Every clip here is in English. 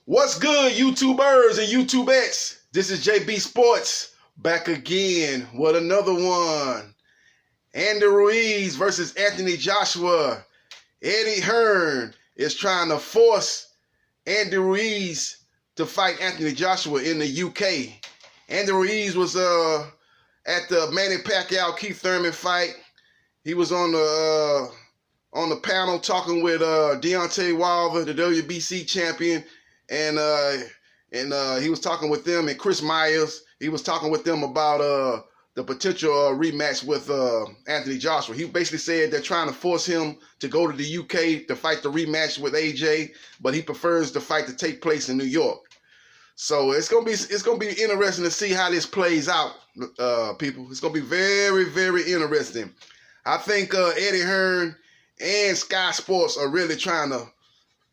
What's good, YouTubers and YouTubettes? This is JB Sports back again with another one. Andy Ruiz versus Anthony Joshua. Eddie Hearn is trying to force Andy Ruiz to fight Anthony Joshua in the UK. Andy Ruiz was at the Manny Pacquiao Keith Thurman fight. He was on the panel talking with Deontay Wilder, the WBC champion. And he was talking with them, and Chris Myers, he was talking with them about the potential rematch with Anthony Joshua. He basically said they're trying to force him to go to the UK to fight the rematch with AJ, but he prefers the fight to take place in New York. So it's gonna be interesting to see how this plays out, people. It's gonna be very, very interesting. I think Eddie Hearn and Sky Sports are really trying to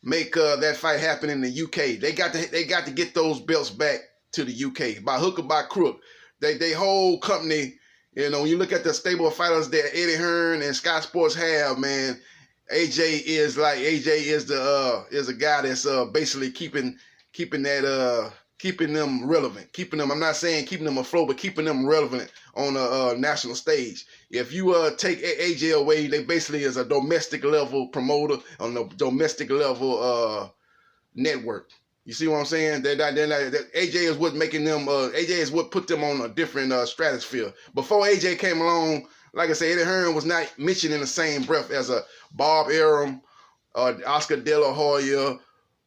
make that fight happen in the UK. They got to get those belts back to the UK by hook or by crook. They whole company, you know, when you look at the stable of fighters that Eddie Hearn and Sky Sports have, man, AJ is the guy that's basically keeping them relevant, keeping them. I'm not saying keeping them afloat, but keeping them relevant on a national stage. If you take AJ away, they basically is a domestic level promoter on the domestic level network. You see what I'm saying? AJ is what making them. AJ is what put them on a different stratosphere. Before AJ came along, like I said, Eddie Hearn was not mentioned in the same breath as a Bob Arum, Oscar De La Hoya,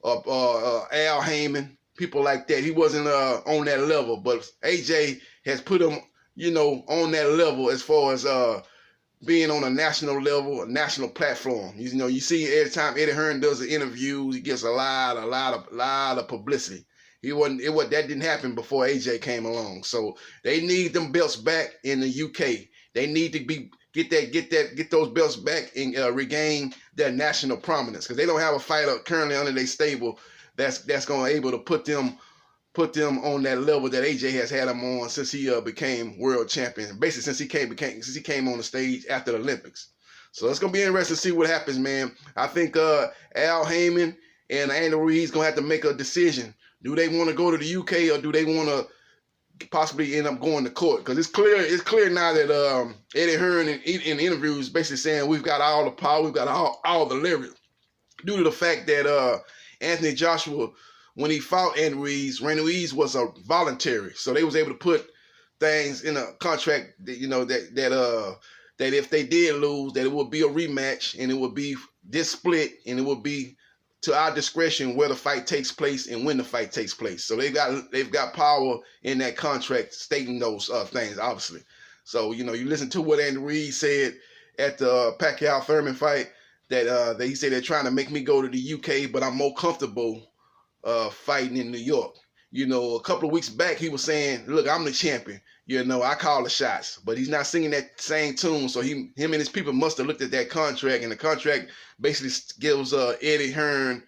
Al Heyman. People like that. He wasn't on that level, but AJ has put him, you know, on that level as far as being on a national level, a national platform. You know, you see every time Eddie Hearn does an interview, he gets a lot of publicity. That didn't happen before AJ came along. So they need them belts back in the UK. They need to get those belts back and regain their national prominence, because they don't have a fighter currently under their stable that's going to able to put them on that level that AJ has had them on since he became world champion. Basically, since he came on the stage after the Olympics. So it's going to be interesting to see what happens, man. I think Al Heyman and Andy Ruiz going to have to make a decision. Do they want to go to the UK, or do they want to possibly end up going to court? Because it's clear now that Eddie Hearn in interviews basically saying we've got all the power, we've got all the leverage, due to the fact that Anthony Joshua, when he fought Andy Ruiz was a voluntary, so they was able to put things in a contract that, you know, that if they did lose, that it would be a rematch, and it would be this split, and it would be to our discretion where the fight takes place and when the fight takes place. So they've got power in that contract stating those things, obviously. So, you know, you listen to what Andy Ruiz said at the Pacquiao Thurman fight, that he said they're trying to make me go to the UK, but I'm more comfortable fighting in New York. You know, a couple of weeks back, he was saying, look, I'm the champion. You know, I call the shots. But he's not singing that same tune. So him and his people must have looked at that contract, and the contract basically gives Eddie Hearn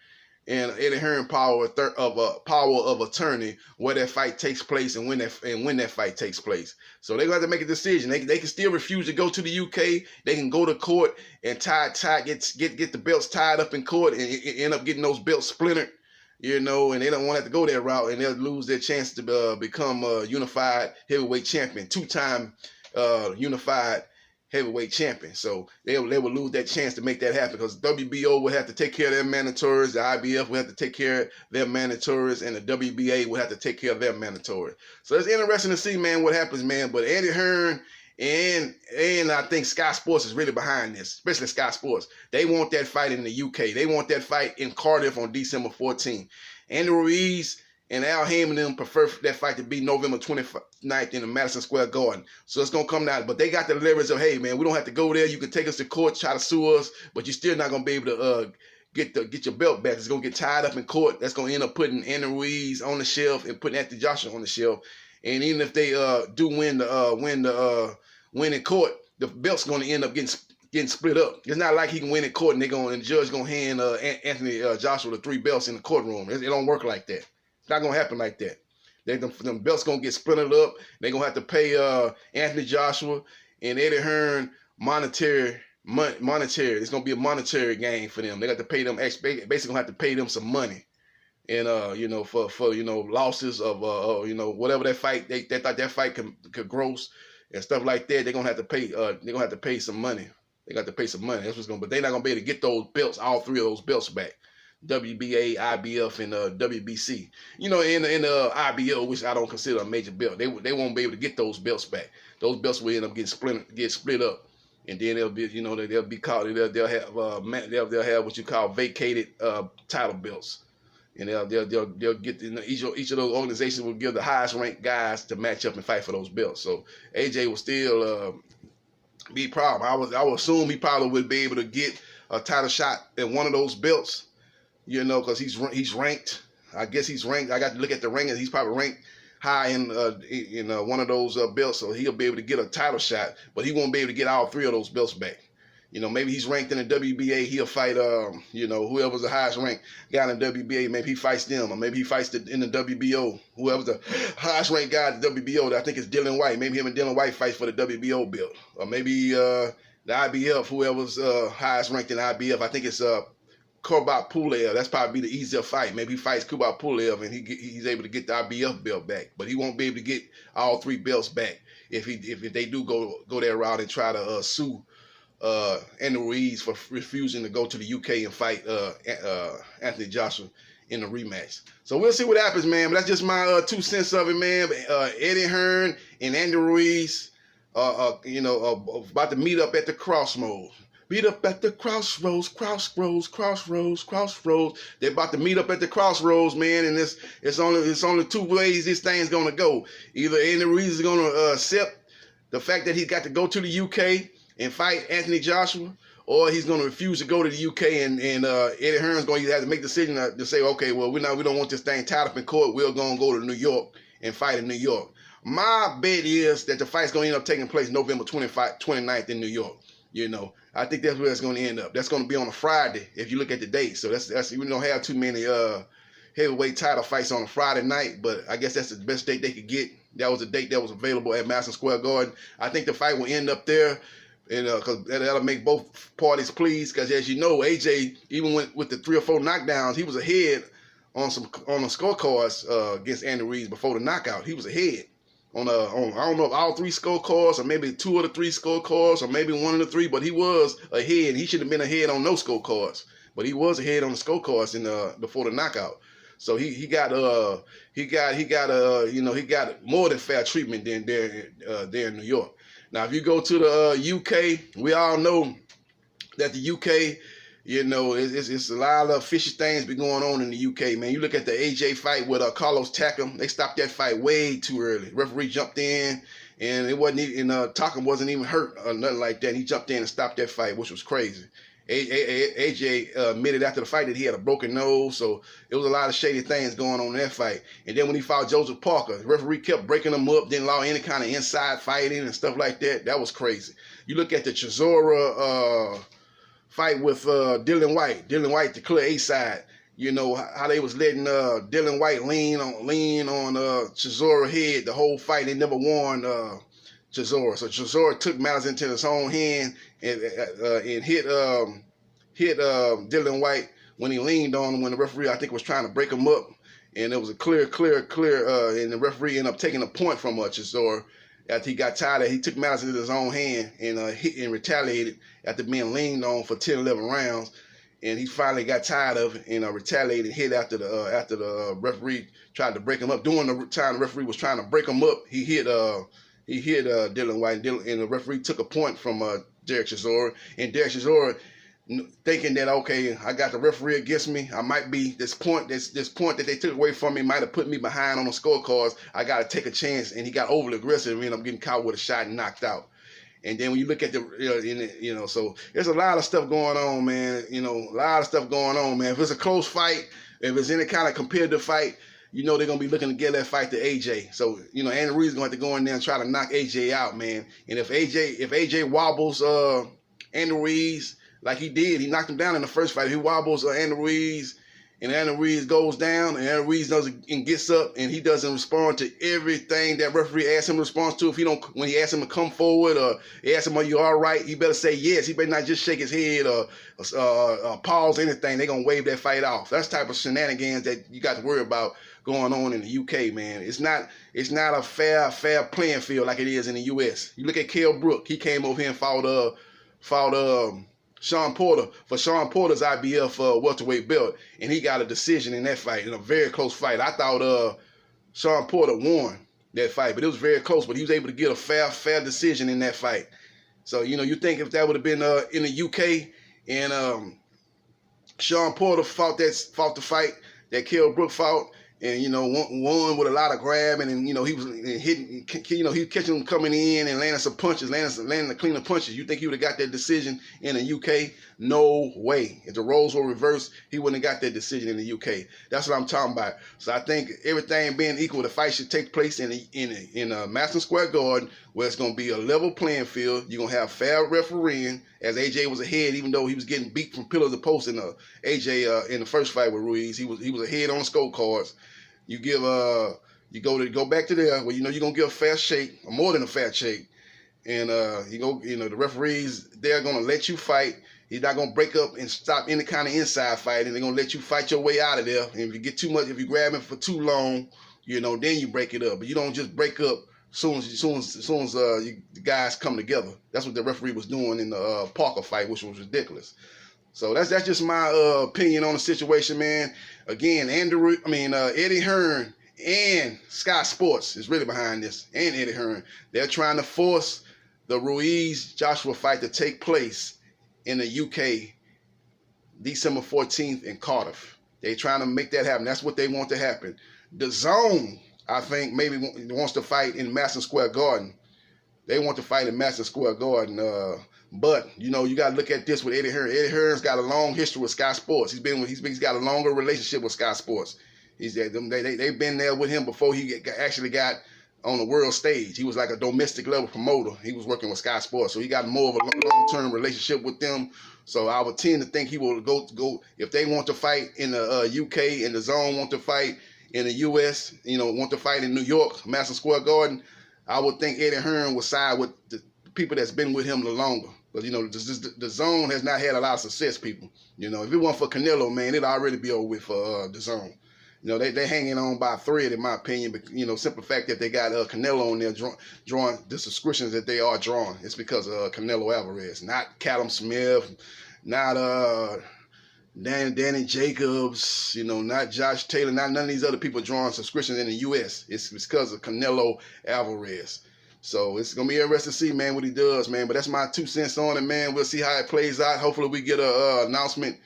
power of attorney where that fight takes place and when that fight takes place. So they're going to have to make a decision. They can still refuse to go to the UK. They can go to court and get the belts tied up in court and end up getting those belts splintered. You know, and they don't want to have to go that route, and they'll lose their chance to become a unified heavyweight champion, two-time unified heavyweight champion. So they will lose that chance to make that happen, because WBO will have to take care of their mandatories, the IBF will have to take care of their mandatories, and the WBA will have to take care of their mandatory. So it's interesting to see, man, what happens, man. But Eddie Hearn and I think Sky Sports is really behind this, especially Sky Sports. They want that fight in the UK. They want that fight in Cardiff on December 14th. Andy Ruiz and Al Heyman them prefer that fight to be November 29th in the Madison Square Garden. So it's going to come down. But they got the leverage of, hey, man, we don't have to go there. You can take us to court, try to sue us, but you're still not going to be able to get your belt back. It's going to get tied up in court. That's going to end up putting Andy Ruiz on the shelf and putting Anthony Joshua on the shelf. And even if they do win in court, the belt's going to end up getting split up. It's not like he can win in court and the judge going to hand Anthony Joshua the 3 belts in the courtroom. It don't work like that. It's not going to happen like that. Them belts going to get splintered up. They're going to have to pay Anthony Joshua and Eddie Hearn monetary. It's going to be a monetary gain for them. They got to pay them, basically going to have to pay them some money And you know, for you know, losses of you know, whatever that fight they thought that fight could gross and stuff like that, they're gonna have to pay some money. They got to pay some money. That's what's gonna, but they're not gonna be able to get those belts, all three of those belts back. WBA, IBF, and WBC. You know, in the IBO, which I don't consider a major belt, they won't be able to get those belts back. Those belts will end up getting split up, and then they'll be, you know, they'll be called, they'll have what you call vacated title belts. And they'll get, you know, each of those organizations will give the highest ranked guys to match up and fight for those belts. So AJ will still be a problem. I would assume he probably would be able to get a title shot in one of those belts, you know, because he's ranked. I guess he's ranked. I got to look at the rankings. He's probably ranked high in one of those belts, so he'll be able to get a title shot, but he won't be able to get all three of those belts back. You know, maybe he's ranked in the WBA. He'll fight, you know, whoever's the highest ranked guy in the WBA. Maybe he fights them, or maybe he fights in the WBO. Whoever's the highest ranked guy in the WBO, I think it's Dylan White. Maybe him and Dylan White fight for the WBO belt, or maybe the IBF. Whoever's highest ranked in IBF, I think it's Kubat Pulev. That's probably the easier fight. Maybe he fights Kubat Pulev and he's able to get the IBF belt back, but he won't be able to get all three belts back if they do go that route and try to sue Andy Ruiz for refusing to go to the UK and fight Anthony Joshua in the rematch. So we'll see what happens, man. But that's just my 2 cents of it, man. Eddie Hearn and Andy Ruiz, you know, about to meet up at the crossroads. Meet up at the crossroads. They're about to meet up at the crossroads, man. And it's only 2 ways this thing's gonna go. Either Andy Ruiz is gonna accept the fact that he got to go to the UK and fight Anthony Joshua, or he's going to refuse to go to the UK, and Eddie Hearn's going to have to make the decision to say, okay, well, we don't want this thing tied up in court. We're going to go to New York and fight in New York. My bet is that the fight's going to end up taking place November 29th in New York. You know, I think that's where it's going to end up. That's going to be on a Friday if you look at the date. So that's we don't have too many heavyweight title fights on a Friday night, but I guess that's the best date they could get. That was a date that was available at Madison Square Garden. I think the fight will end up there. And because that'll make both parties pleased. Because as you know, AJ, even with the 3 or 4 knockdowns, he was ahead on the scorecards against Andy Ruiz before the knockout. He was ahead on I don't know if all 3 scorecards, or maybe 2 of the 3 scorecards, or maybe 1 of the 3. But he was ahead. He should have been ahead on no scorecards, but he was ahead on the scorecards before the knockout. So he got you know, he got more than fair treatment than there in New York. Now, if you go to the UK, we all know that the UK, you know, it's a lot of fishy things be going on in the UK, man. You look at the AJ fight with Carlos Takam. They stopped that fight way too early. Referee jumped in, and it wasn't even, Takam wasn't even hurt or nothing like that. He jumped in and stopped that fight, which was crazy. AJ admitted after the fight that he had a broken nose, so it was a lot of shady things going on in that fight. And then when he fought Joseph Parker, the referee kept breaking him up, didn't allow any kind of inside fighting and stuff like that. That was crazy. You look at the Chisora fight with Dylan White to clear A side. You know how they was letting Dylan White lean on Chisora's head the whole fight. They never warned Chisora. So Chisora took matters into his own hand and hit Dylan White when he leaned on him, when the referee, I think, was trying to break him up. And it was a clear, and the referee ended up taking a point from Chisora after he got tired of it. He took matters into his own hand and hit and retaliated after being leaned on for 10, 11 rounds. And he finally got tired of it and retaliated, hit after the referee tried to break him up. During the time the referee was trying to break him up, he hit Dylan White, and the referee took a point from Derek Chisora. And Derek Chisora, thinking that, okay, I got the referee against me, I might be, this point that they took away from me might have put me behind on the scorecards. I got to take a chance, and he got overly aggressive and ended up getting caught with a shot and knocked out. And then when you look at so there's a lot of stuff going on, man. You know, a lot of stuff going on, man. If it's a close fight, if it's any kind of competitive fight, you know they're going to be looking to get that fight to AJ. So, you know, Andy Ruiz is going to have to go in there and try to knock AJ out, man. And if AJ wobbles Andy Ruiz like he did, he knocked him down in the first fight. If he wobbles Andy Ruiz and Andy Ruiz goes down, and Andy Ruiz gets up, and he doesn't respond to everything that referee asks him to respond to. When he asks him to come forward or asks him, "Are you all right?" he better say yes. He better not just shake his head or pause anything. They're gonna wave that fight off. That's the type of shenanigans that you got to worry about going on in the UK, man. It's not a fair playing field like it is in the US. You look at Kell Brook. He came over here and fought Sean Porter for Sean Porter's IBF welterweight belt, and he got a decision in that fight, in a very close fight. I thought Sean Porter won that fight, but it was very close. But he was able to get a fair decision in that fight. So you think if that would have been in the UK and Sean Porter fought the fight that Kell Brook fought, and won with a lot of grabbing, and he was hitting, he was catching them coming in and landing some punches, landing the cleaner punches. You think he would have got that decision in the UK? No way. If the roles were reversed, he wouldn't have got that decision in the UK. That's what I'm talking about. So I think everything being equal, the fight should take place in Madison Square Garden, where it's going to be a level playing field. You're going to have fair refereeing, as AJ was ahead, even though he was getting beat from pillar to post in AJ in the first fight with Ruiz. He was ahead on the scorecards. You go back to there where you're gonna give a fair shake, or more than a fair shake, and the referees, they're gonna let you fight. He's not gonna break up and stop any kind of inside fighting. They're gonna let you fight your way out of there. And if you get too much, if you grab him for too long, then you break it up. But you don't just break up soon as the guys come together. That's what the referee was doing in the Parker fight, which was ridiculous. So that's just my opinion on the situation, man. Again, Eddie Hearn and Sky Sports is really behind this, and Eddie Hearn. They're trying to force the Ruiz-Joshua fight to take place in the UK December 14th in Cardiff. They're trying to make that happen. That's what they want to happen. The Zone, I think, maybe wants to fight in Madison Square Garden. They want to fight in Madison Square Garden. But you got to look at this with Eddie Hearn. Eddie Hearn's got a long history with Sky Sports. He's got a longer relationship with Sky Sports. They've been there with him before he actually got on the world stage. He was like a domestic level promoter. He was working with Sky Sports, so he got more of a long-term relationship with them. So I would tend to think he will go if they want to fight in the UK and the Zone want to fight in the US. Want to fight in New York, Madison Square Garden. I would think Eddie Hearn would side with the people that's been with him the longer. But the Zone has not had a lot of success, people. If it weren't for Canelo, man, it'd already be over with for the Zone. They're hanging on by a thread, in my opinion. But simple fact that they got Canelo on there drawing the subscriptions that they are drawing. It's because of Canelo Alvarez, not Callum Smith, not Danny Jacobs, not Josh Taylor, not none of these other people drawing subscriptions in the U.S. It's because of Canelo Alvarez. So it's going to be interesting to see, man, what he does, man. But that's my 2 cents on it, man. We'll see how it plays out. Hopefully we get an announcement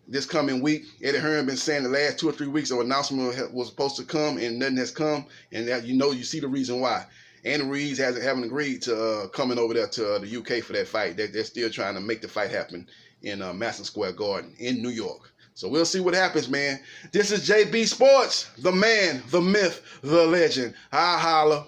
this coming week. Eddie Hearn been saying the last 2 or 3 weeks an announcement was supposed to come, and nothing has come. And that you see the reason why. Andy Ruiz haven't agreed to coming over there to the UK for that fight. They're still trying to make the fight happen in Madison Square Garden in New York. So we'll see what happens, man. This is JB Sports, the man, the myth, the legend. Holla.